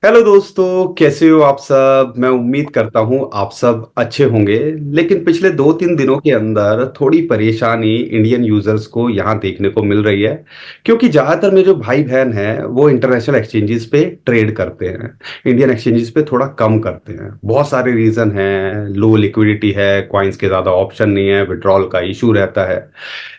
Hello दोस्तों, कैसे हो आप सब। मैं उम्मीद करता हूँ आप सब अच्छे होंगे। लेकिन पिछले 2-3 दिनों के अंदर थोड़ी परेशानी इंडियन यूजर्स को यहाँ देखने को मिल रही है। क्योंकि ज़्यादातर मेरे जो भाई बहन हैं वो इंटरनेशनल एक्सचेंजेस पे ट्रेड करते हैं। इंडियन एक्सचेंजेस पे थोड़ा कम करते हैं। बहुत सारे रीज़न हैं, लो लिक्विडिटी है, कॉइन्स के ज़्यादा ऑप्शन नहीं है, विड्रॉल का इशू रहता है।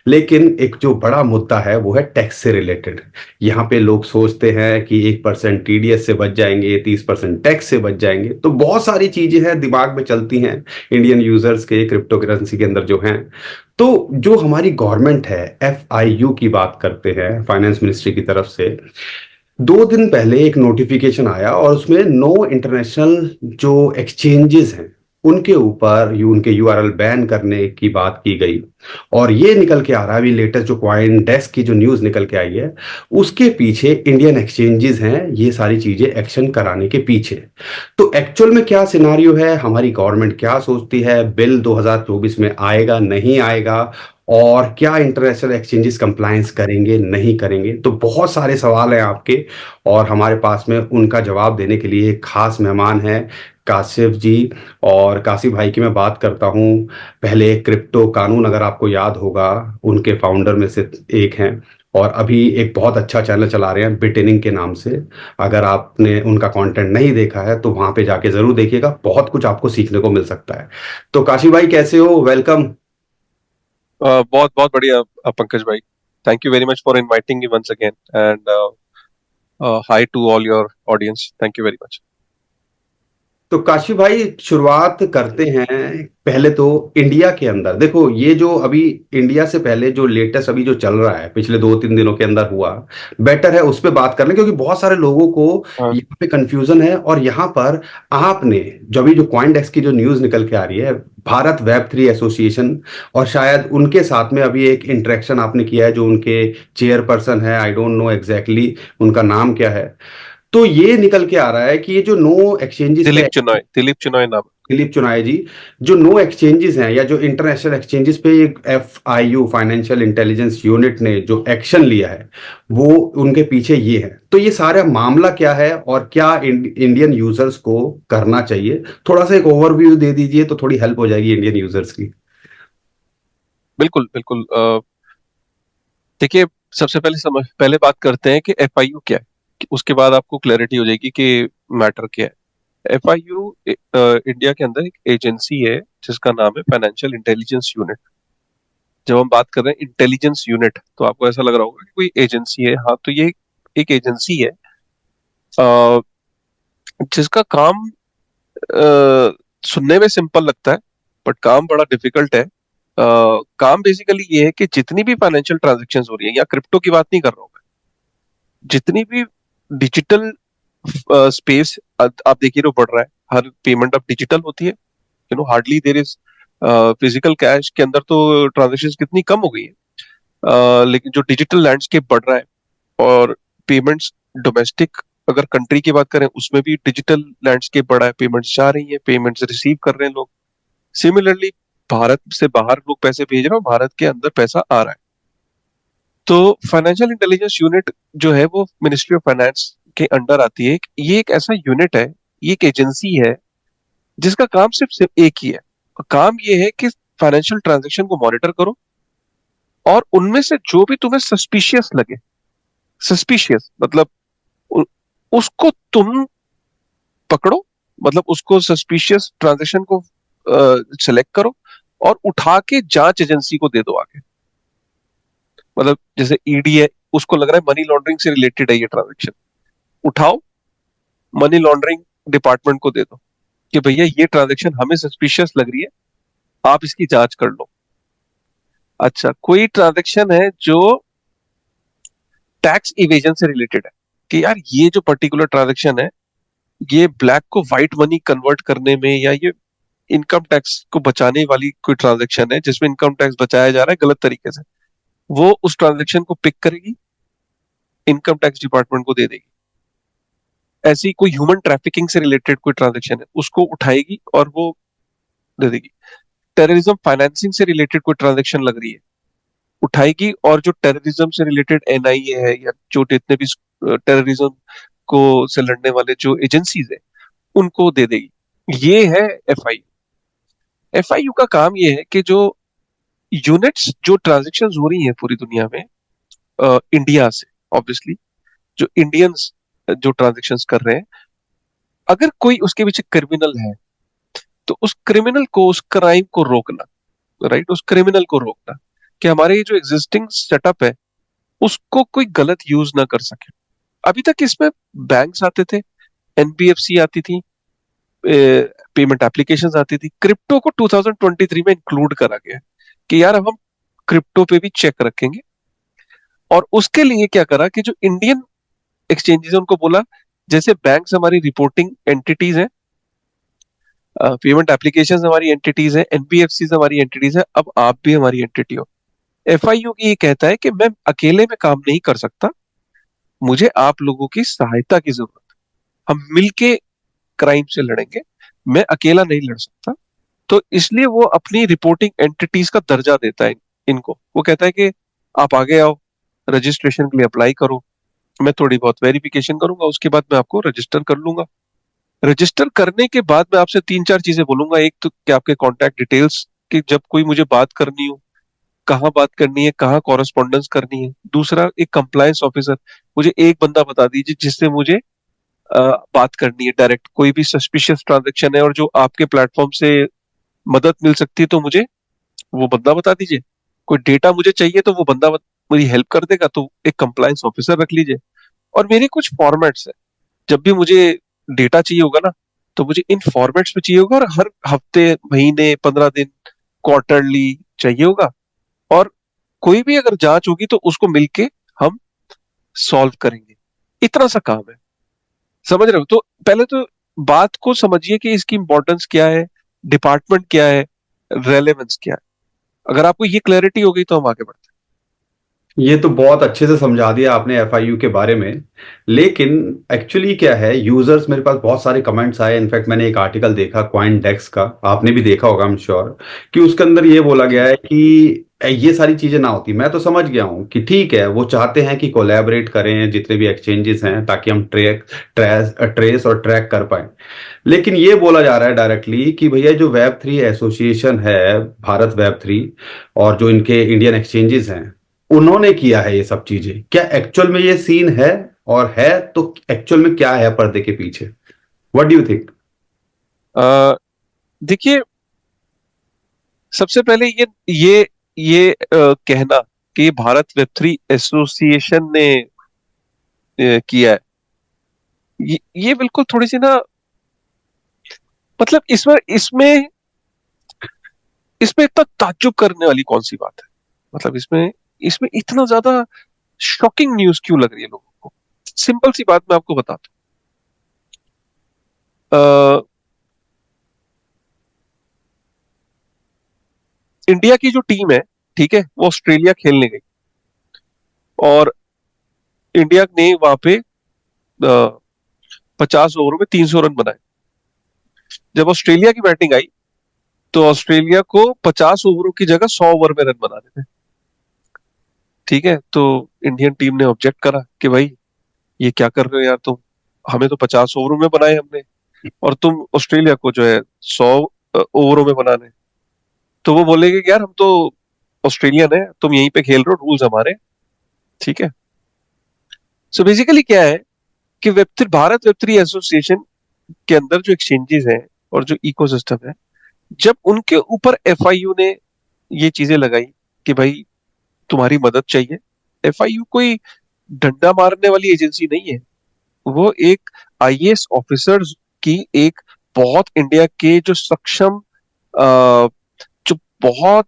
लेकिन एक जो बड़ा मुद्दा है वो है टैक्स से रिलेटेड। यहाँ पे लोग सोचते हैं कि 1% टीडीएस से बच जाएंगे, 30% टैक्स से बच जाएंगे। तो बहुत सारी चीजें हैं दिमाग में चलती हैं इंडियन यूजर्स के क्रिप्टो करेंसी के अंदर जो हैं। तो जो हमारी गवर्नमेंट है, एफआईयू की बात करते हैं, फाइनेंस मिनिस्ट्री की तरफ से 2 दिन पहले एक नोटिफिकेशन आया और उसमें नो इंटरनेशनल जो एक्सचेंजेस हैं उनके ऊपर उनके यूआरएल बैन करने की बात की गई। और ये निकल के आ रहा है, अभी लेटेस्ट जो क्वाइन डेस्क की जो न्यूज निकल के आई है उसके पीछे इंडियन एक्सचेंजेस हैं ये सारी चीजें एक्शन कराने के पीछे। तो एक्चुअल में क्या सिनारियो है, हमारी गवर्नमेंट क्या सोचती है, बिल 2024 में आएगा नहीं आएगा, और क्या इंटरनेशनल एक्सचेंजेस कंप्लायंस करेंगे नहीं करेंगे। तो बहुत सारे सवाल हैं आपके, और हमारे पास में उनका जवाब देने के लिए एक खास मेहमान है, काशिफ जी। और काशिफ भाई की मैं बात करता हूँ, पहले क्रिप्टो कानून अगर आपको याद होगा उनके फाउंडर में से एक हैं। और अभी एक बहुत अच्छा चैनल चला रहे हैं बिटिनिंग के नाम से। अगर आपने उनका कंटेंट नहीं देखा है तो वहां पे जाके जरूर देखिएगा, बहुत कुछ आपको सीखने को मिल सकता है। तो काशिफ भाई कैसे हो, वेलकम। बहुत बहुत बढ़िया पंकज भाई। Thank you very much for inviting me once again and hi to all your audience. Thank you very much. तो काशी भाई शुरुआत करते हैं। पहले तो इंडिया के अंदर देखो, ये जो अभी इंडिया से पहले जो लेटेस्ट अभी जो चल रहा है पिछले 2-3 दिनों के अंदर हुआ, बेटर है उस पर बात कर लें, क्योंकि बहुत सारे लोगों को हाँ। यहाँ पे कंफ्यूजन है। और यहाँ पर आपने जो अभी जो कॉइन डेस्क की जो न्यूज निकल के आ रही है, भारत वेब 3 एसोसिएशन, और शायद उनके साथ में अभी एक इंटरेक्शन आपने किया है, जो उनके चेयरपर्सन है, आई डोंट नो एग्जैक्टली उनका नाम क्या है। तो ये निकल के आ रहा है कि ये जो नो एक्सचेंजेस पे, दिलीप चुनॉय नाम दिलीप चुनाय जी, जो नो एक्सचेंजेस हैं या जो इंटरनेशनल एक्सचेंजेस पे एक एफआईयू फाइनेंशियल इंटेलिजेंस यूनिट ने जो एक्शन लिया है, वो उनके पीछे ये है। तो ये सारा मामला क्या है और क्या इंडियन यूजर्स को करना चाहिए, थोड़ा सा एक ओवरव्यू दे दीजिए तो थोड़ी हेल्प हो जाएगी इंडियन यूजर्स की। बिल्कुल बिल्कुल। देखिए, सबसे पहले बात करते हैं कि एफआईयू क्या है। उसके बाद आपको क्लैरिटी हो जाएगी कि मैटर क्या है। एफआईयू इंडिया के अंदर एक एजेंसी है जिसका नाम है फाइनेंशियल इंटेलिजेंस यूनिट। जब हम बात कर रहे हैं इंटेलिजेंस यूनिट तो आपको ऐसा लग रहा होगा कि कोई एजेंसी है। हाँ, तो ये एक एजेंसी है अ, जिसका काम सुनने में सिंपल लगता है बट काम बड़ा डिफिकल्ट है। काम बेसिकली ये है कि जितनी भी फाइनेंशियल ट्रांजैक्शंस हो रही है, या क्रिप्टो की बात नहीं कर रहा हूँ मैं, जितनी भी डिजिटल स्पेस आप देखिए तो बढ़ रहा है। हर पेमेंट अब डिजिटल होती है। Hardly there is physical cash के अंदर तो ट्रांजेक्शन कितनी कम हो गई है। लेकिन जो डिजिटल लैंडस्केप बढ़ रहा है, और पेमेंट्स डोमेस्टिक अगर कंट्री की बात करें उसमें भी डिजिटल लैंडस्केप बढ़ा है। पेमेंट्स जा रही है, पेमेंट्स रिसीव कर रहे हैं लोग। सिमिलरली भारत से बाहर लोग पैसे भेज रहे हैं और भारत के अंदर पैसा आ रहा है। तो फाइनेंशियल इंटेलिजेंस यूनिट जो है वो मिनिस्ट्री ऑफ फाइनेंस के अंडर आती है। ये एक ऐसा यूनिट है, ये एक एजेंसी है जिसका काम सिर्फ एक ही है। काम ये है कि फाइनेंशियल ट्रांजेक्शन को मॉनिटर करो, और उनमें से जो भी तुम्हें सस्पिशियस लगे, सस्पिशियस मतलब उ- उसको तुम पकड़ो, मतलब उसको सस्पिशियस ट्रांजेक्शन को सिलेक्ट करो और उठा के जांच एजेंसी को दे दो आगे। मतलब जैसे ईडी है, उसको लग रहा है मनी लॉन्ड्रिंग से रिलेटेड है ये ट्रांजेक्शन, उठाओ मनी लॉन्ड्रिंग डिपार्टमेंट को दे दो कि भैया ये ट्रांजेक्शन हमें सस्पिशियस लग रही है, आप इसकी जांच कर लो। अच्छा, कोई ट्रांजेक्शन है जो टैक्स इवेजन से रिलेटेड है, कि यार ये जो पर्टिकुलर ट्रांजेक्शन है, ये ब्लैक को व्हाइट मनी कन्वर्ट करने में, या ये इनकम टैक्स को बचाने वाली कोई ट्रांजेक्शन है जिसमें इनकम टैक्स बचाया जा रहा है गलत तरीके से, वो उस ट्रांजेक्शन को पिक करेगी, इनकम टैक्स डिपार्टमेंट को दे देगी। ऐसी कोई ह्यूमन ट्रैफिकिंग से रिलेटेड कोई ट्रांजेक्शन है, उसको उठाएगी और वो दे देगी। टेररिज्म फाइनेंसिंग से रिलेटेड कोई ट्रांजेक्शन लग रही है, उठाएगी, और जो टेररिज्म से रिलेटेड एनआईए है या जो जितने भी टेररिज्म को से लड़ने वाले जो एजेंसीज है उनको दे देगी। ये है एफआईयू। एफआईयू का काम ये है कि जो यूनिट्स जो ट्रांजेक्शन हो रही हैं पूरी दुनिया में, इंडिया से ऑब्वियसली, जो इंडियंस जो ट्रांजेक्शन कर रहे हैं, अगर कोई उसके पीछे क्रिमिनल है तो उस क्रिमिनल को, उस क्राइम को रोकना, राइट, उस क्रिमिनल को रोकना कि हमारे ये जो एग्जिस्टिंग सेटअप है उसको कोई गलत यूज ना कर सके। अभी तक इसमें बैंक्स आते थे, एनबीएफसी आती थी, पेमेंट एप्लीकेशंस आती थी। क्रिप्टो को 2023 में इंक्लूड करा गया है कि यार अब हम क्रिप्टो पे भी चेक रखेंगे। और उसके लिए क्या करा कि जो इंडियन एक्सचेंजेस है उनको बोला, जैसे बैंक्स हमारी रिपोर्टिंग एंटिटीज हैं, पेमेंट एप्लीकेशंस हमारी एंटिटीज हैं, एनबीएफसी हमारी एंटिटीज है, अब आप भी हमारी एंटिटी हो। एफआईयू की ये कहता है कि मैं अकेले में काम नहीं कर सकता, मुझे आप लोगों की सहायता की जरूरत है, हम मिलके क्राइम से लड़ेंगे, मैं अकेला नहीं लड़ सकता। तो इसलिए वो अपनी रिपोर्टिंग एंटिटीज का दर्जा देता है इनको। वो कहता है कि आप आगे आओ, रजिस्ट्रेशन के लिए अप्लाई करो, मैं थोड़ी बहुत वेरिफिकेशन करूंगा, उसके बाद मैं आपको रजिस्टर कर लूंगा। रजिस्टर करने के बाद मैं आपसे तीन चार चीजें बोलूंगा। एक तो कि आपके कॉन्टैक्ट डिटेल्स, कि जब कोई मुझे बात करनी हो, कहाँ बात करनी है, कहाँ कॉरेस्पॉन्डेंस करनी है। दूसरा, एक कंप्लायंस ऑफिसर, मुझे एक बंदा बता दीजिए जिससे मुझे बात करनी है डायरेक्ट, कोई भी सस्पिशियस ट्रांजेक्शन है और जो आपके प्लेटफॉर्म से मदद मिल सकती है तो मुझे वो बंदा बता दीजिए। कोई डेटा मुझे चाहिए तो वो बंदा मेरी हेल्प कर देगा, तो एक कंप्लायंस ऑफिसर रख लीजिए। और मेरे कुछ फॉर्मेट्स है, जब भी मुझे डेटा चाहिए होगा ना, तो मुझे इन फॉर्मेट्स में चाहिए होगा, और हर हफ्ते, महीने, 15 दिन, क्वार्टरली चाहिए होगा। और कोई भी अगर जांच होगी तो उसको मिलके हम सॉल्व करेंगे। इतना सा काम है, समझ रहे हो? तो पहले तो बात को समझिए कि इसकी इंपॉर्टेंस क्या है, डिपार्टमेंट क्या है, रेलेवेंस क्या है। अगर आपको ये क्लैरिटी हो गई तो हम आगे बढ़ते ये तो बहुत अच्छे से समझा दिया आपने एफआईयू के बारे में। लेकिन एक्चुअली क्या है, यूजर्स, मेरे पास बहुत सारे कमेंट्स आए। इनफैक्ट मैंने एक आर्टिकल देखा क्वाइन डेस्क का, आपने भी देखा होगा, आई एम श्योर, कि उसके अंदर ये बोला गया है कि ये सारी चीजें ना होती। मैं तो समझ गया हूँ कि ठीक है, वो चाहते हैं कि कोलैबोरेट करें जितने भी एक्सचेंजेस हैं, ताकि हम ट्रेस और ट्रैक कर पाए। लेकिन ये बोला जा रहा है डायरेक्टली कि भैया जो वेब 3 एसोसिएशन है, भारत वेब 3, और जो इनके इंडियन एक्सचेंजेस हैं, उन्होंने किया है ये सब चीजें। क्या एक्चुअल में ये सीन है? और है तो एक्चुअल में क्या है पर्दे के पीछे? What do you think? देखिए, सबसे पहले कहना कि भारत वेब 3 एसोसिएशन ने किया है, ये बिल्कुल थोड़ी सी ना, मतलब इसमें इसमें इसमें इतना ताज्जुब करने वाली कौन सी बात है? मतलब इसमें इसमें इतना ज्यादा शॉकिंग न्यूज क्यों लग रही है लोगों को? सिंपल सी बात मैं आपको बताता हूँ। इंडिया की जो टीम है, ठीक है, वो ऑस्ट्रेलिया खेलने गई, और इंडिया ने वहां पे 50 ओवरों में 300 रन बनाए। जब ऑस्ट्रेलिया की बैटिंग आई तो ऑस्ट्रेलिया को 50 ओवरों की जगह 100 ओवर में रन बनाने थे। ठीक है, तो इंडियन टीम ने ऑब्जेक्ट करा कि भाई ये क्या कर रहे हो यार तुम, हमें तो 50 ओवरों में बनाए हमने, और तुम ऑस्ट्रेलिया को जो है 100 ओवरों में बनाने। तो वो बोलेगे कि यार हम तो ऑस्ट्रेलियन है, तुम यहीं पे खेल रहे हो, रूल्स हमारे। ठीक है। सो बेसिकली क्या है कि भारत वेब 3 एसोसिएशन के अंदर जो एक्सचेंजेस हैं और जो इकोसिस्टम है, जब उनके ऊपर एफआईयू ने ये चीजें लगाई कि भाई तुम्हारी मदद चाहिए। एफआईयू कोई डंडा मारने वाली एजेंसी नहीं है, वो एक आईएएस ऑफिसर्स की एक बहुत इंडिया के जो सक्षम, जो बहुत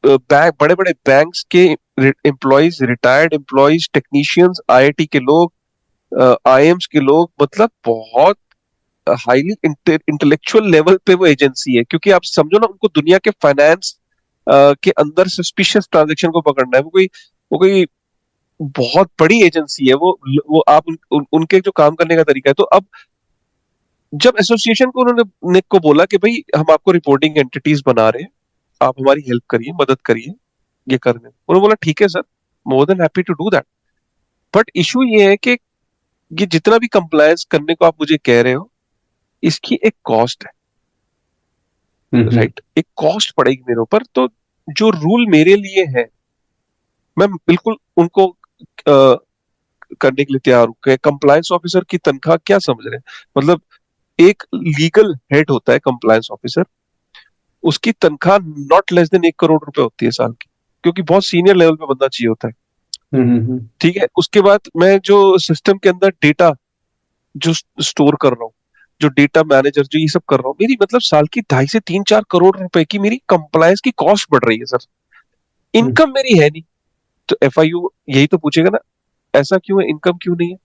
बड़े बड़े बैंक्स के employees, retired employees, technicians, IIT के लोग, आईएम्स के लोग, मतलब बहुत हाईली इंटेलेक्चुअल लेवल पे वो एजेंसी है। क्योंकि आप समझो ना, उनको दुनिया के फाइनेंस के अंदर सस्पिशियस ट्रांजेक्शन को पकड़ना है। वो कोई बहुत बड़ी एजेंसी है वो आप उनके जो काम करने का तरीका है। तो अब जब एसोसिएशन को उन्होंने को बोला कि भाई हम आपको रिपोर्टिंग एंटिटीज बना रहे हैं, आप हमारी हेल्प करिए, मदद करिए ये करने, उन्होंने बोला ठीक है sir, more than happy to do that. But issue ये है कि ये जितना भी कंप्लायंस करने को आप मुझे कह रहे हो, इसकी एक कॉस्ट है, हम्म। राइट? एक कॉस्ट पड़ेगी मेरे ऊपर। तो जो रूल मेरे लिए है, मैं बिल्कुल उनको करने के लिए तैयार हूँ। कंप्लायंस ऑफिसर की तनख्वाह क्या समझ रहे हैं? मतलब एक लीगल हेड होता है कंप्लायंस ऑफिसर, उसकी तनख्वाह नॉट लेस देन 1 करोड़ रुपए होती है साल की, क्योंकि बहुत सीनियर लेवल पे बंदा चाहिए होता है। हम्म। ठीक है, उसके बाद मैं जो सिस्टम के अंदर डेटा जो स्टोर कर रहा हूँ, जो डेटा मैनेजर जो ये सब कर रहा हूँ, मेरी मतलब साल की 2.5 से 3-4 करोड़ रुपए की मेरी कंप्लायंस की कॉस्ट बढ़ रही है सर। हम्म। इनकम मेरी है नहीं। तो एफआईयू यही तो पूछेगा ना, ऐसा क्यों है, इनकम क्यों नहीं है?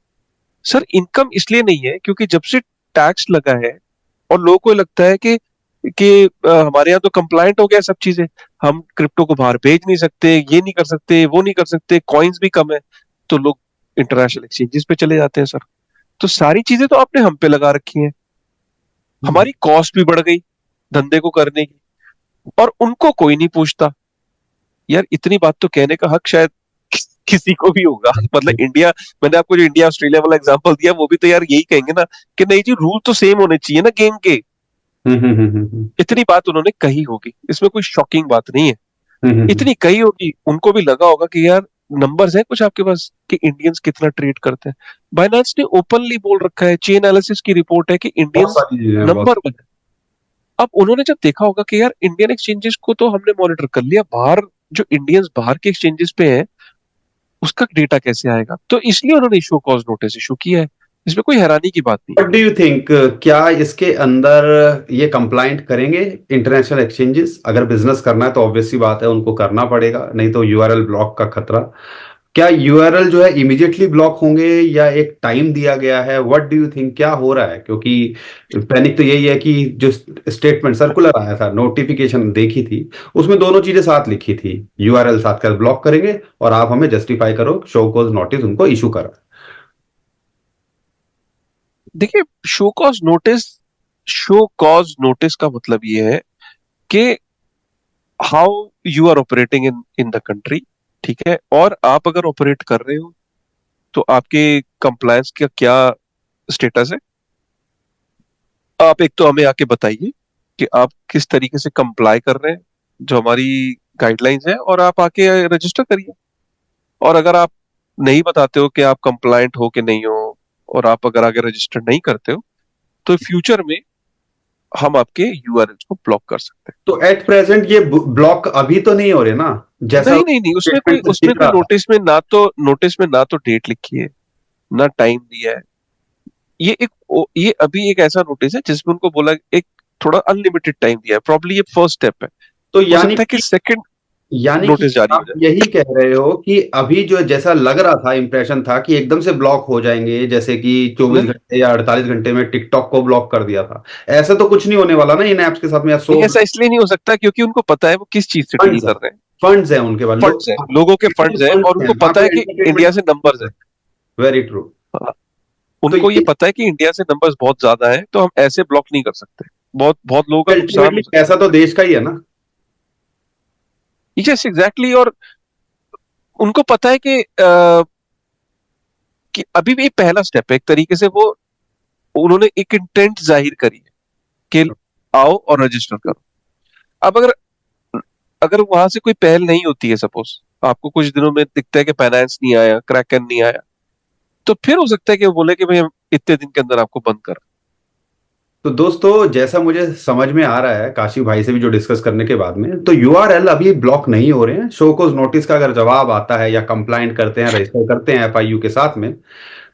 सर इनकम इसलिए नहीं है क्योंकि जब से टैक्स लगा है और लोगों को लगता है कि हमारे यहाँ तो कंप्लायंट हो गया सब चीजें, हम क्रिप्टो को बाहर भेज नहीं सकते, ये नहीं कर सकते, वो नहीं कर सकते, कॉइन्स भी कम है, तो लोग इंटरनेशनल एक्सचेंजेस पे चले जाते हैं सर। तो सारी चीजें तो आपने हम पे लगा रखी हैं, हम्म। हमारी कॉस्ट भी बढ़ गई धंधे को करने की, और उनको कोई नहीं पूछता। यार इतनी बात तो कहने का हक शायद किसी को भी होगा। मतलब इंडिया, मैंने आपको जो इंडिया ऑस्ट्रेलिया वाला एग्जांपल दिया, वो भी तो यार यही कहेंगे ना कि नहीं जी, रूल तो सेम होने चाहिए ना गेम के। हम्म। इतनी बात उन्होंने कही होगी, इसमें कोई शॉकिंग बात नहीं है। हम्म। इतनी कही होगी, उनको भी लगा होगा कि यार नंबर्स है कुछ आपके पास कि इंडियंस कितना ट्रेड करते हैं। बाइनेंस ने ओपनली बोल रखा है, चेन एनालिसिस की रिपोर्ट है कि बहुत इंडियंस सारी चीजें हैं, बहुत। नंबर वन है। अब उन्होंने जब देखा होगा कि यार इंडियन एक्सचेंजेस को तो हमने मॉनिटर कर लिया, बाहर जो इंडियंस बाहर के एक्सचेंजेस पे हैं उसका डेटा कैसे आएगा, तो इसलिए उन्होंने इशू कॉज नोटिस इशू किया है। इसमें कोई हैरानी की बात नहीं व्हाट डू यू थिंक, क्या इसके अंदर ये कंप्लाइंट करेंगे इंटरनेशनल एक्सचेंजेस? अगर बिजनेस करना है तो ऑब्वियस सी बात है उनको करना पड़ेगा, नहीं तो यूआरएल ब्लॉक का खतरा। क्या यूआरएल जो है इमीडिएटली ब्लॉक होंगे या एक टाइम दिया गया है? व्हाट डू यू थिंक क्या हो रहा है? क्योंकि पैनिक तो यही है कि जो स्टेटमेंट सर्कुलर आया था, नोटिफिकेशन देखी थी, उसमें दोनों चीजें साथ लिखी थी, यूआरएल साथ कर ब्लॉक करेंगे और आप हमें जस्टिफाई करो, शो कॉज नोटिस उनको इशू करा। है। देखिए, शो कॉज नोटिस का मतलब ये है कि how you are operating in in the country. ठीक है, और आप अगर ऑपरेट कर रहे हो तो आपके कंप्लायंस का क्या स्टेटस है। आप एक तो हमें आके बताइए कि आप किस तरीके से कंप्लाई कर रहे हैं जो हमारी गाइडलाइंस है, और आप आके रजिस्टर करिए। और अगर आप नहीं बताते हो कि आप कंप्लायंट हो कि नहीं हो, और आप अगर आगे रजिस्टर नहीं करते हो, तो फ्यूचर में हम आपके यूआरएल को ब्लॉक कर सकते तो एट प्रेजेंट ये ब्लॉक अभी तो नहीं हो रहे ना, हैं। जैसा नहीं नहीं नहीं, स्टेटमेंट में उसमें दिख कोई रहा था। नोटिस में ना तो डेट लिखी है, ना टाइम दिया है। ये अभी एक ऐसा नोटिस है जिसमें उनको बोला एक थोड़ा अनलिमिटेड टाइम दिया है, प्रॉब्ली ये फर्स्ट स्टेप है। तो हो यानी सकता है कि कि सेकंड यानी कि नोटिस जारी हो आप जाए। यही कह रहे हो कि अभी जो जैसा लग रहा था, इंप्रेशन था कि एकदम से ब्लॉक हो जाएंगे, जैसे कि 24 नहीं घंटे या 48 घंटे में टिकटॉक को ब्लॉक कर दिया था। ऐसा तो कुछ नहीं होने वाला ना इन ऐप्स के साथ में, या नहीं, सो ऐसा इसलिए नहीं हो सकता क्योंकि उनको पता है वो किस चीज से डील फंड्स है, कर रहे हैं। फंड्स है उनके पास, फंड्स है, लोगों के फंड्स है, और फंड्स हैं उनको वहां पता पे, है कि इंडिया से नंबर्स है। एंटरटेनमेंट। Very true. हाँ, तो उनको ये ये पता है कि इंडिया से नंबर्स बहुत ज्यादा है, तो हम ऐसे ब्लॉक नहीं कर सकते, बहुत बहुत लोगों का नुकसान अल्टीमेटली हो सकता पैसा तो देश का ही है ना। है। Yes exactly. और उनको पता है कि अभी भी पहला स्टेप है एक तरीके से, वो उन्होंने एक इंटेंट जाहिर करी है कि आओ और रजिस्टर करो। अब अगर अगर वहां से कोई पहल नहीं होती है, सपोज आपको कुछ दिनों में दिखता है कि फाइनेंस नहीं आया, क्रैकन नहीं आया, तो फिर हो सकता है कि वो बोले कि भाई हम इतने दिन के अंदर आपको बंद कर। तो दोस्तों, जैसा मुझे समझ में आ रहा है काशी भाई से भी जो डिस्कस करने के बाद में, तो यूआरएल अभी ब्लॉक नहीं हो रहे हैं। शो कोज नोटिस का अगर जवाब आता है या कंप्लाइंट करते हैं, रजिस्टर करते हैं एफआईयू के साथ में,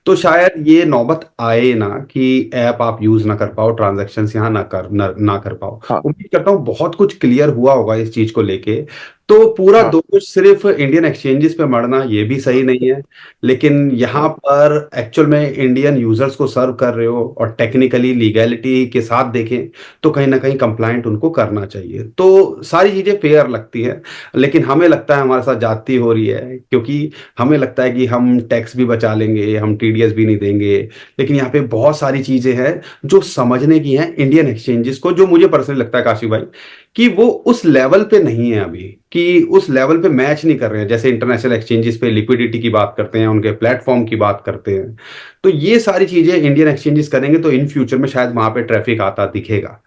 तो शायद ये नौबत आए ना कि ऐप आप यूज ना कर पाओ, ट्रांजैक्शंस यहाँ ना कर पाओ। हाँ उम्मीद करता हूँ बहुत कुछ क्लियर हुआ होगा इस चीज को लेके। तो पूरा हाँ दोष सिर्फ इंडियन एक्सचेंजेस पे मढ़ना ये भी सही नहीं है, लेकिन यहाँ हाँ पर एक्चुअल में इंडियन यूजर्स को सर्व कर रहे हो और टेक्निकली लीगैलिटी के साथ देखें तो कहीं ना कहीं कंप्लाइंट उनको करना चाहिए। तो सारी चीजें फेयर लगती है, लेकिन हमें लगता है हमारे साथ जाती हो रही है, क्योंकि हमें लगता है कि हम टैक्स भी बचा लेंगे, हम टीडीएस भी नहीं देंगे। लेकिन यहाँ पे बहुत सारी चीजें हैं जो समझने की हैं इंडियन एक्सचेंजेस को, जो मुझे पर्सनली लगता है काशी भाई कि वो उस लेवल पे नहीं है अभी। कि उस लेवल पे मैच नहीं कर रहे हैं, जैसे इंटरनेशनल एक्सचेंजेस पे लिक्विडिटी की बात करते हैं, उनके प्लेटफॉर्म की बात करते हैं। तो ये सारी चीजें इंडियन एक्सचेंजेस करेंगे तो इन फ्यूचर में शायद वहां पे ट्रैफिक आता दिखेगा।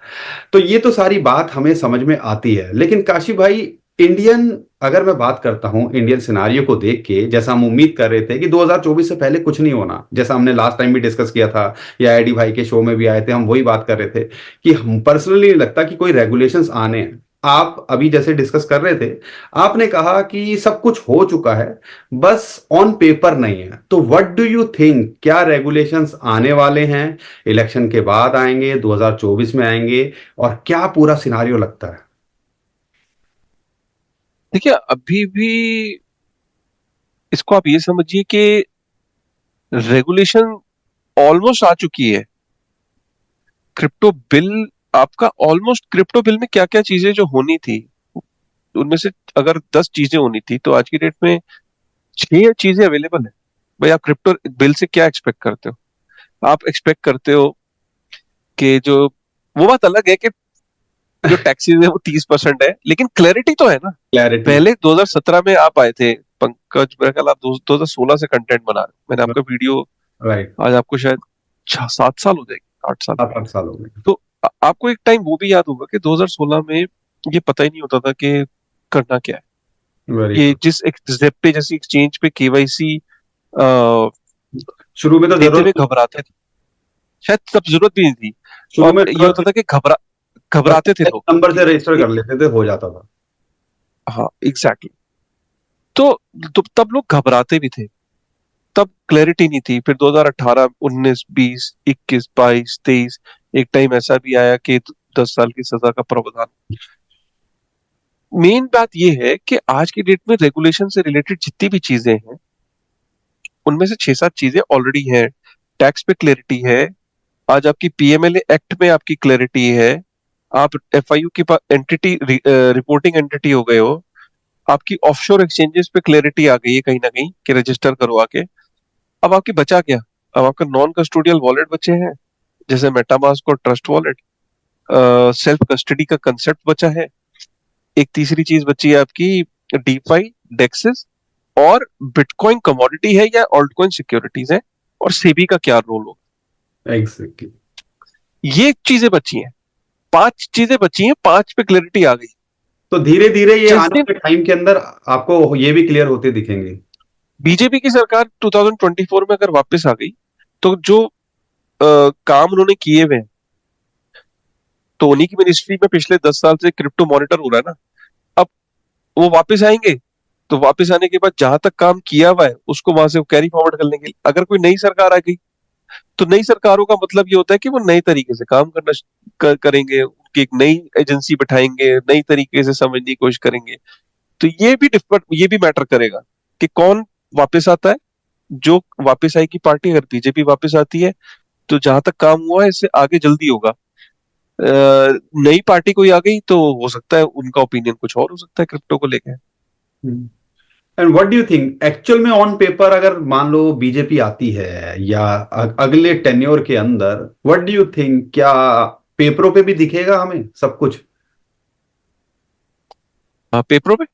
तो ये तो सारी बात हमें समझ में आती है, लेकिन काशी भाई, इंडियन अगर मैं बात करता हूं इंडियन सिनारियो को देख के, जैसा हम उम्मीद कर रहे थे कि 2024 से पहले कुछ नहीं होना, जैसा हमने लास्ट टाइम भी डिस्कस किया था या आईडी भाई के शो में भी आए थे, हम वही बात कर रहे थे कि हम पर्सनली नहीं लगता कि कोई रेगुलेशंस आने हैं। आप अभी जैसे डिस्कस कर रहे थे, आपने कहा कि सब कुछ हो चुका है, बस ऑन पेपर नहीं है। तो व्हाट डू यू थिंक, क्या रेगुलेशंस आने वाले हैं, इलेक्शन के बाद आएंगे, 2024 में आएंगे, और क्या पूरा सिनारियो लगता है? देखिए, अभी भी इसको आप ये समझिए कि रेगुलेशन ऑलमोस्ट आ चुकी है। क्रिप्टो बिल आपका ऑलमोस्ट, क्रिप्टो बिल में क्या क्या चीजें जो होनी थी, उनमें से अगर 10 चीजें होनी थी तो आज की डेट में 6 चीजें अवेलेबल है। भाई, आप क्रिप्टो बिल से क्या एक्सपेक्ट करते हो? आप एक्सपेक्ट करते हो कि जो, वो बात अलग है कि जो टैक्सेस है वो 30% है, लेकिन क्लैरिटी तो है ना। क्लैरिटी। पहले 2017 में आप आए थे पंकज, मेरा ख्याल आप 2016 से कंटेंट बना रहे हो। मैंने आपका वीडियो, राइट। आज आपको शायद 7 साल हो जाएंगे, 8 साल। 7-8 साल हो गए। तो आपको एक टाइम वो भी याद होगा कि 2016 में ये पता ही नहीं होता था कि करना क्या है। वेरी ये ट्रू। जिस एक जेप्टे जैसी एक्सचेंज पे केवाईसी शुरू में तो लेते जरूरत हुए घबराते थे, शायद तब जरूरत भी नहीं थी। शुरू और में ये होता जरूरत था कि बस घबराते थे लोग नंबर से कि रजिस्टर कर लेते थे, हो जाता था। हाँ, एग्जैक्टली। तो, तब लोग घबराते भी थे, तब क्लैरिटी नहीं थी। फिर 2018, 19, 20, 21, 22, 23 एक टाइम ऐसा भी आया कि 10 साल की सजा का प्रावधान। मेन बात यह है कि आज की डेट में रेगुलेशन से रिलेटेड जितनी भी चीजें हैं, उनमें से 6-7 चीजें ऑलरेडी हैं। टैक्स पे क्लैरिटी है, आज आपकी पीएमएलए एक्ट में आपकी क्लैरिटी है, आप एफआईयू की एंटिटी, रिपोर्टिंग एंटिटी हो गए हो, आपकी ऑफशोर एक्सचेंजेस पे क्लैरिटी आ गई है कहीं ना कहीं कि रजिस्टर करवा के। अब आपकी बचा क्या? अब आपका नॉन कस्टोडियल वॉलेट बचे हैं, जैसे मेटामास्क और ट्रस्ट वॉलेट। सेल्फ कस्टडी का कंसेप्ट बचा है। एक तीसरी चीज बची है आपकी, डीफाई, डेक्सेस, और बिटकॉइन कमोडिटी है या ऑल्टकॉइन सिक्योरिटीज है, और सेबी का क्या रोल होगा। एग्जैक्टली। ये चीजें बची हैं, 5 चीजें बची हैं, 5 पे क्लैरिटी आ गई। तो धीरे धीरे ये जिस आने दिन वाले टाइम के अंदर आपको ये भी क्लियर होते दिखेंगे। बीजेपी की सरकार 2024 में अगर वापस आ गई, तो जो काम उन्होंने किए हुए हैं, तो उन्हीं की मिनिस्ट्री में पिछले 10 साल से क्रिप्टो मॉनिटर हो रहा है ना। अब वो वापस आएंगे, तो वापस आने के बाद जहां तक काम किया हुआ है उसको वहां से कैरी फॉरवर्ड कर लेंगे। अगर कोई नई सरकार आ गई, तो नई सरकारों का मतलब ये होता है कि वो नए तरीके से काम करना करेंगे, उनकी एक नई एजेंसी बैठाएंगे, नई तरीके से समझने की कोशिश करेंगे। तो ये भी मैटर करेगा कि कौन वापस आता है। जो वापस आएगी पार्टी, अगर बीजेपी वापस आती है, तो जहां तक काम हुआ है इससे आगे जल्दी होगा। नई पार्टी कोई आ गई तो हो सकता है उनका ओपिनियन कुछ और हो सकता है क्रिप्टो को लेकर। And what do you think, actual में ऑन पेपर अगर मान लो बीजेपी आती है या अगले टेन्योर के अंदर, व्हाट डू यू थिंक, क्या पेपरों पे भी दिखेगा हमें सब कुछ? हाँ, पेपरों में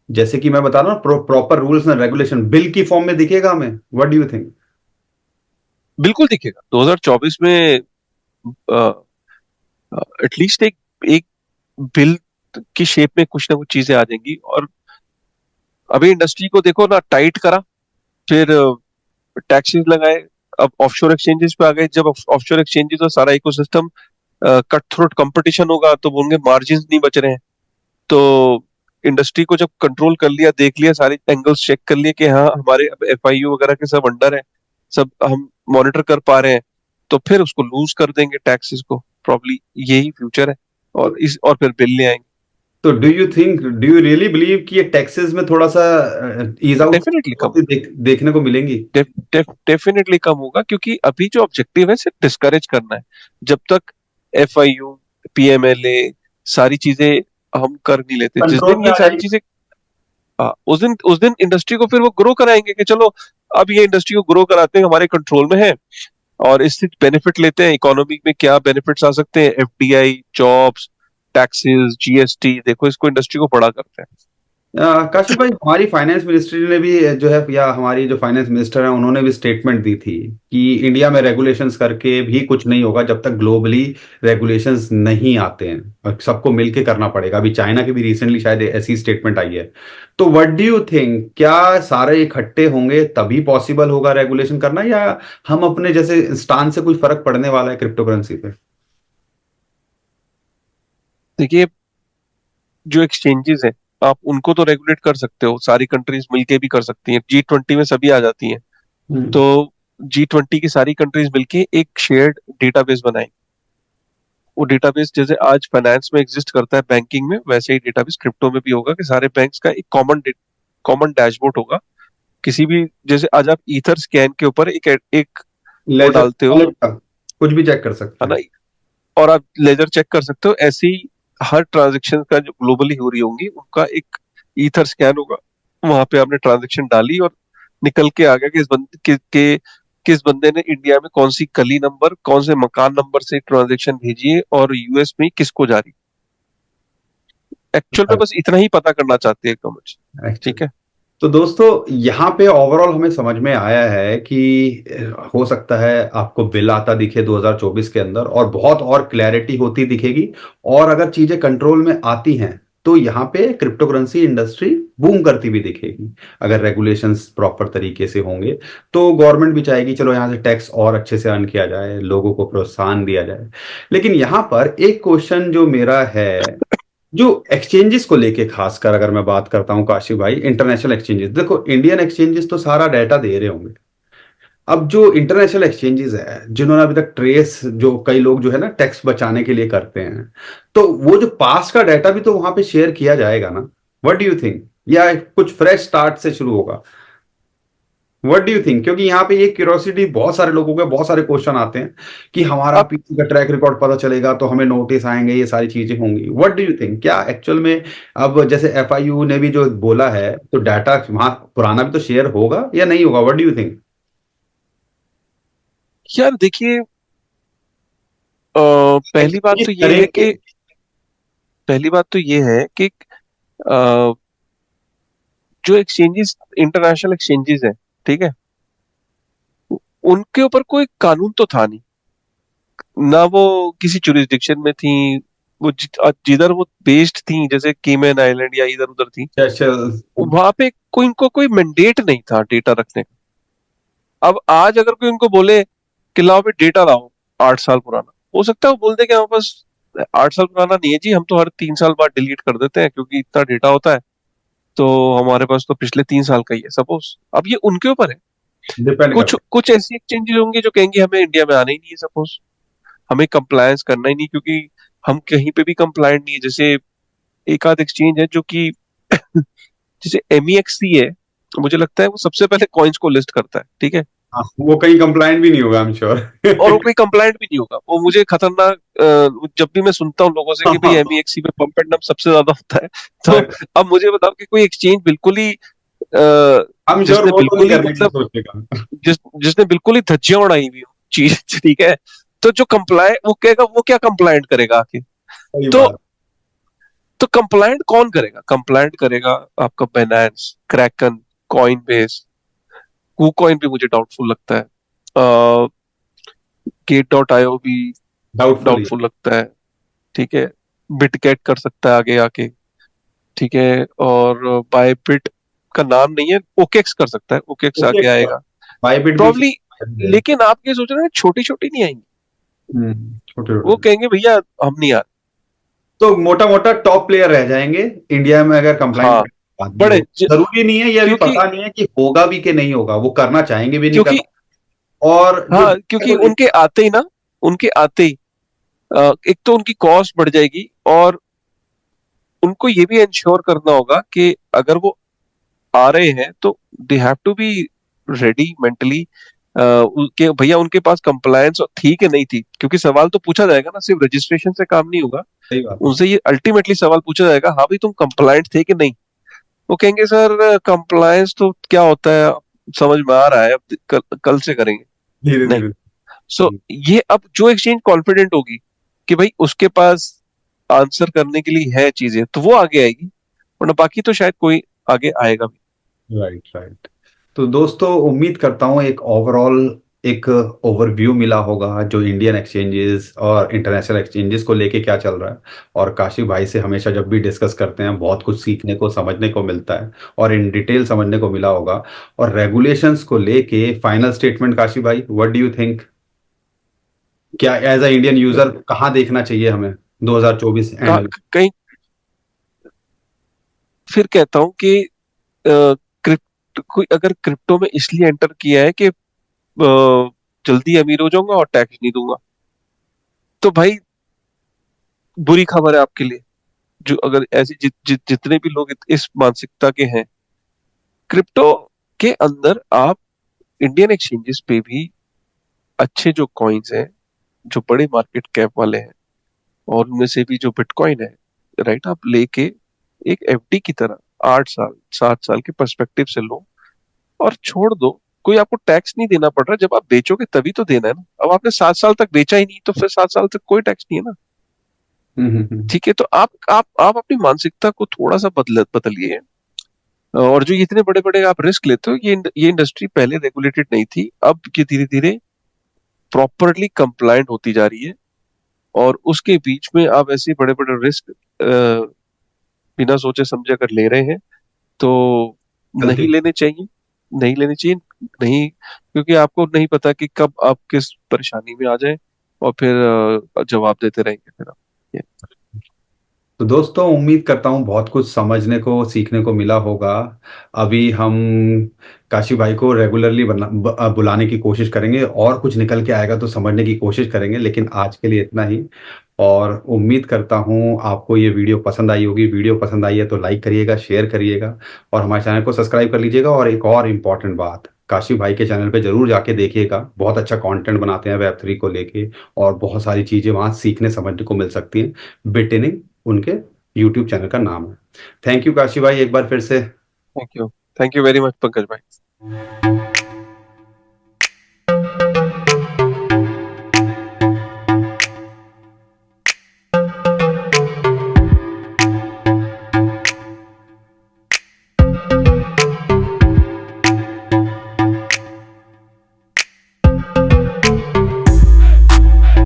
जैसे कि मैं बता रहा हूँ, proper rules and regulation bill की फॉर्म में दिखेगा हमें, व्हाट डू यू थिंक? बिल्कुल दिखेगा। 2024 में एटलीस्ट एक एक बिल की शेप में कुछ ना कुछ चीजें आ जाएंगी। और अभी इंडस्ट्री को देखो ना, टाइट करा, फिर टैक्सेस लगाए, अब ऑफशोर एक्सचेंजेस पे आ गए। जब ऑफशोर एक्सचेंजेस और सारा इकोसिस्टम कट थ्रोट कंपटीशन होगा, तो उनके मार्जिन नहीं बच रहे हैं। तो इंडस्ट्री को जब कंट्रोल कर लिया, देख लिया, सारे एंगल्स चेक कर लिए कि हाँ हमारे एफआईयू वगैरह के सब अंडर है, सब हम मॉनिटर कर पा रहे हैं, तो फिर उसको लूज कर देंगे टैक्सेस को, प्रॉब्ली यही फ्यूचर है। और फिर बिल ले आएंगे। तो डू यू रियली बिलीव कि ये टैक्सेस में थोड़ा सा ईज आउट डेफिनेटली कम, होती देखने को मिलेंगी? डेफिनेटली कम होगा, क्योंकि अभी जो ऑब्जेक्टिव है सिर्फ डिस्करेज करना है। जब तक एफआईयू, पीएमएलए, सारी चीजें हम कर नहीं लेते, जिस कंट्रोल दिन में ये आ सारी जाएगी। चीजें, उस दिन इंडस्ट्री को फिर वो ग्रो कराएंगे कि चलो अब ये इंडस्ट्री को ग्रो कराते हैं, हमारे कंट्रोल में है, और इससे बेनिफिट लेते हैं। इकोनॉमी में क्या बेनिफिट्स आ सकते हैं, एफडीआई, जॉब्स, टैक्सेस, जीएसटी, देखो इसको इंडस्ट्री को बड़ा करते हैं। काशिफ भाई, हमारी फाइनेंस मिनिस्ट्री ने भी जो है, या हमारी जो फाइनेंस मिनिस्टर है उन्होंने भी स्टेटमेंट दी थी कि इंडिया में रेगुलेशंस करके भी कुछ नहीं होगा जब तक ग्लोबली रेगुलेशंस नहीं आते हैं, और सबको मिलके करना पड़ेगा। अभी चाइना की भी रिसेंटली शायद ऐसी स्टेटमेंट आई है। तो व्हाट डू यू थिंक, क्या सारे इकट्ठे होंगे तभी पॉसिबल होगा रेगुलेशन करना, या हम अपने जैसे स्टांस से कुछ फर्क पड़ने वाला है क्रिप्टो करेंसी पे? देखिए, जो एक्सचेंजेस हैं, आप उनको तो रेगुलेट कर सकते हो, सारी कंट्रीज मिलके भी कर सकती हैं, G20 में सभी आ जाती हैं। तो हम्म। G20 की सारी कंट्रीज मिलके एक शेयर्ड डेटाबेस बनाएं। वो डेटाबेस जैसे आज फाइनेंस में एग्जिस्ट करता है, बैंकिंग में, वैसे ही डेटाबेस क्रिप्टो में भी होगा, कि सारे बैंक्स का एक कॉमन डैशबोर्ड होगा। किसी भी, जैसे आज आप ईथर स्कैन के ऊपर एक एक वो लेजर डालते हो, वॉलेट का कुछ भी चेक कर सकते है ना, हैं। और आप लेजर चेक कर सकते हो। ऐसे ही हर ट्रांजेक्शन का जो ग्लोबली हो रही होंगी उनका एक ईथर स्कैन होगा। वहां पे आपने ट्रांजेक्शन डाली और निकल के आ गया कि किस बंदे ने इंडिया में कौन सी गली नंबर, कौन से मकान नंबर से ट्रांजेक्शन भेजी है, और यूएस में किसको जा रही। एक्चुअल में बस इतना ही पता करना चाहते हैं गवर्नमेंट। ठीक एक्चुअली, है। तो दोस्तों, यहाँ पे ओवरऑल हमें समझ में आया है कि हो सकता है आपको बिल आता दिखे 2024 के अंदर, और बहुत और क्लैरिटी होती दिखेगी। और अगर चीजें कंट्रोल में आती हैं तो यहाँ पे क्रिप्टो करेंसी इंडस्ट्री बूम करती भी दिखेगी। अगर रेगुलेशंस प्रॉपर तरीके से होंगे तो गवर्नमेंट भी चाहेगी चलो यहाँ से टैक्स और अच्छे से अर्न किया जाए, लोगों को प्रोत्साहन दिया जाए। लेकिन यहाँ पर एक क्वेश्चन जो मेरा है, जो एक्सचेंजेस को लेके खासकर अगर मैं बात करता हूं काशिफ भाई, इंटरनेशनल एक्सचेंजेस, देखो इंडियन एक्सचेंजेस तो सारा डाटा दे रहे होंगे। अब जो इंटरनेशनल एक्सचेंजेस है जिन्होंने अभी तक ट्रेस, जो कई लोग जो है ना टैक्स बचाने के लिए करते हैं, तो वो जो पास का डाटा भी तो वहां पे शेयर किया जाएगा ना? व्हाट डू यू थिंक, या कुछ फ्रेश स्टार्ट से शुरू होगा? व्हाट डू यू थिंक, क्योंकि यहाँ पे ये क्यूरियोसिटी बहुत सारे लोगों के, बहुत सारे क्वेश्चन आते हैं कि हमारा अब पीछे का ट्रैक रिकॉर्ड पता चलेगा तो हमें नोटिस आएंगे, ये सारी चीजें होंगी। व्हाट डू यू थिंक, क्या एक्चुअल में अब जैसे एफआईयू ने भी जो बोला है, तो डाटा वहां पुराना भी तो शेयर होगा या नहीं होगा? What do you think? यार देखिए, पहली बात तो ये है करेंगे। कि पहली बात तो ये है कि अ, जो एक्सचेंजेस, इंटरनेशनल एक्सचेंजेस है, ठीक है, उनके ऊपर कोई कानून तो था नहीं ना, वो किसी जुरिस्डिक्शन में थी। वो जिधर वो बेस्ड थी, जैसे केमन आइलैंड या इधर उधर थी, स्पेशल। वहां पे कोई, इनको कोई मैंडेट नहीं था डेटा रखने का। अब आज अगर कोई उनको बोले कि लाओ भी डेटा लाओ 8 साल पुराना, हो सकता है वो बोल दे कि हमारे पास 8 साल पुराना नहीं है जी, हम तो हर 3 साल बाद डिलीट कर देते हैं क्योंकि इतना डेटा होता है, तो हमारे पास तो पिछले 3 साल का ही है सपोज। अब ये उनके ऊपर है। डिपेंड कुछ करता कुछ ऐसी एक्सचेंजेस होंगे जो कहेंगे हमें इंडिया में आना ही नहीं है सपोज, हमें कंप्लायंस करना ही नहीं, क्योंकि हम कहीं पे भी कंप्लायंट नहीं है। जैसे एक आध एक्सचेंज है जो कि जैसे MEXC है, मुझे लगता है वो सबसे पहले कॉइन्स को लिस्ट करता है, ठीक है, है। हाँ, वो कहीं कंप्लाइंट भी नहीं होगा, आई एम श्योर। और वो कोई कंप्लायंट भी नहीं होगा। वो मुझे खतरनाक, जब भी मैं सुनता हूँ लोगों से कि भाई MEXC पे पंप एंड डंप सबसे ज्यादा होता है, तो अब मुझे बताओ कि कोई एक्सचेंज बिल्कुल ही आई एम श्योर जिसने वो तो नहीं बिल्कुल ही करने की मतलब सोचेगा। जिसने बिल्कुल ही धज्जियां उड़ाई हुई हो चीज, ठीक है, तो जो कंप्लाय वो कहेगा, वो क्या कंप्लायंट करेगा आके। सही तो बात। तो कंप्लायंट कौन करेगा? कंप्लायंट करेगा आपका Binance, Kraken, coin base. KuCoin भी मुझे डाउटफुल लगता है, Gate.io भी डाउटफुल। डाउटफुल लगता है। ठीक है, बिटगेट कर सकता है आगे आके, ठीक है, और बायबिट का नाम नहीं है, ओकेक्स कर सकता है, ओकेक्स ओके। आगे आएगा बाइबिट भी प्रॉब्ली। है। लेकिन आप ये सोच रहे हैं छोटी छोटी नहीं आएंगी, छोटे वो छोटे। कहेंगे भैया हम नहीं आ तो मोटा मोटा टॉप प्लेयर रह जाएंगे इंडिया में अगर रहे। कंप्लाइंट हाँ, करने की बात भी बड़े हो। जरूरी नहीं है, ये अभी क्योंकि पता नहीं है कि होगा भी कि नहीं होगा, वो करना चाहेंगे भी नहीं क्योंकि करना। और जो हाँ, data क्योंकि को उनके लेकर। आते ही ना, उनके आते ही एक तो उनकी कॉस्ट बढ़ जाएगी, और उनको ये भी इंश्योर करना होगा कि अगर वो आ रहे हैं तो they have to be ready mentally, उनके भैया उनके पास कंप्लायंस थी कि नहीं थी, क्योंकि सवाल तो पूछा जाएगा ना, सिर्फ रजिस्ट्रेशन से काम नहीं होगा। सही बात है। उनसे ये अल्टीमेटली सवाल पूछा जाएगा, हाँ भाई तुम कंप्लायंट थे कि नहीं। वो कहेंगे सर कंप्लायंस तो क्या होता है, समझ में आ रहा है, अब कल से करेंगे। धीरे नहीं। धीरे। सो ये अब जो एक्सचेंज कॉन्फिडेंट होगी कि भाई उसके पास आंसर करने के लिए है चीजें, तो वो आगे आएगी। वरना बाकी तो शायद कोई आगे आएगा भी। Right, right. तो दोस्तों, उम्मीद करता हूँ एक ओवरऑल एक ओवरव्यू मिला होगा जो इंडियन एक्सचेंजेस और इंटरनेशनल एक्सचेंजेस को लेके क्या चल रहा है। और काशी भाई से हमेशा जब भी डिस्कस करते हैं बहुत कुछ सीखने को समझने को मिलता है और इन डिटेल समझने को मिला होगा। और रेगुलेशंस को लेके फाइनल स्टेटमेंट काशी भाई, व्हाट डू यू थिंक? क्या एज अ इंडियन यूजर कहाँ देखना चाहिए हमें 2024 एंड में? कहीं फिर कहता हूँ कि क्रिप्टो, कोई अगर क्रिप्टो में इसलिए एंटर किया है कि जल्दी अमीर हो जाऊंगा और टैक्स नहीं दूंगा, तो भाई बुरी खबर है आपके लिए। जो अगर ऐसे जितने भी लोग इस मानसिकता के हैं, क्रिप्टो के अंदर आप इंडियन एक्सचेंजेस पे भी अच्छे जो कॉइन्स हैं, जो बड़े मार्केट कैप वाले हैं, और उनमें से भी जो बिटकॉइन है, राइट, आप लेके एक एफडी की तरह 8 साल 7 साल के पर्सपेक्टिव से लो और छोड़ दो। कोई आपको टैक्स नहीं देना पड़ रहा। जब आप बेचोगे तभी तो देना है ना। अब आपने 7 साल तक बेचा ही नहीं, तो फिर 7 साल तक कोई टैक्स नहीं है ना। हम्म। ठीक है, तो आप अपनी मानसिकता को थोड़ा सा बदलिए। और जो इतने बड़े बड़े आप रिस्क लेते हो, ये इंडस्ट्री पहले रेगुलेटेड नहीं थी, अब ये धीरे धीरे प्रॉपरली कंप्लायंट होती जा रही है। और उसके बीच में आप ऐसे बड़े बड़े रिस्क बिना सोचे समझे अगर ले रहे हैं, तो नहीं गलती। लेने चाहिए। नहीं लेने चाहिए। नहीं, क्योंकि आपको नहीं पता कि कब आप किस परेशानी में आ जाए, और फिर जवाब देते रहेंगे फिर आप। ये- तो दोस्तों, उम्मीद करता हूँ बहुत कुछ समझने को सीखने को मिला होगा। अभी हम काशी भाई को रेगुलरली बुलाने की कोशिश करेंगे और कुछ निकल के आएगा तो समझने की कोशिश करेंगे, लेकिन आज के लिए इतना ही। और उम्मीद करता हूँ आपको ये वीडियो पसंद आई होगी। वीडियो पसंद आई है तो लाइक करिएगा, शेयर करिएगा और हमारे चैनल को सब्सक्राइब कर लीजिएगा। और एक और इम्पॉर्टेंट बात, काशी भाई के चैनल पे जरूर जाके देखिएगा, बहुत अच्छा कंटेंट बनाते हैं वेब 3 को लेके। और बहुत सारी चीज़ें वहाँ सीखने समझने को मिल सकती हैं। बिटिनिंग उनके यूट्यूब चैनल का नाम है। थैंक यू काशी भाई एक बार फिर से। Thank you. Thank you very much Pankaj भाई।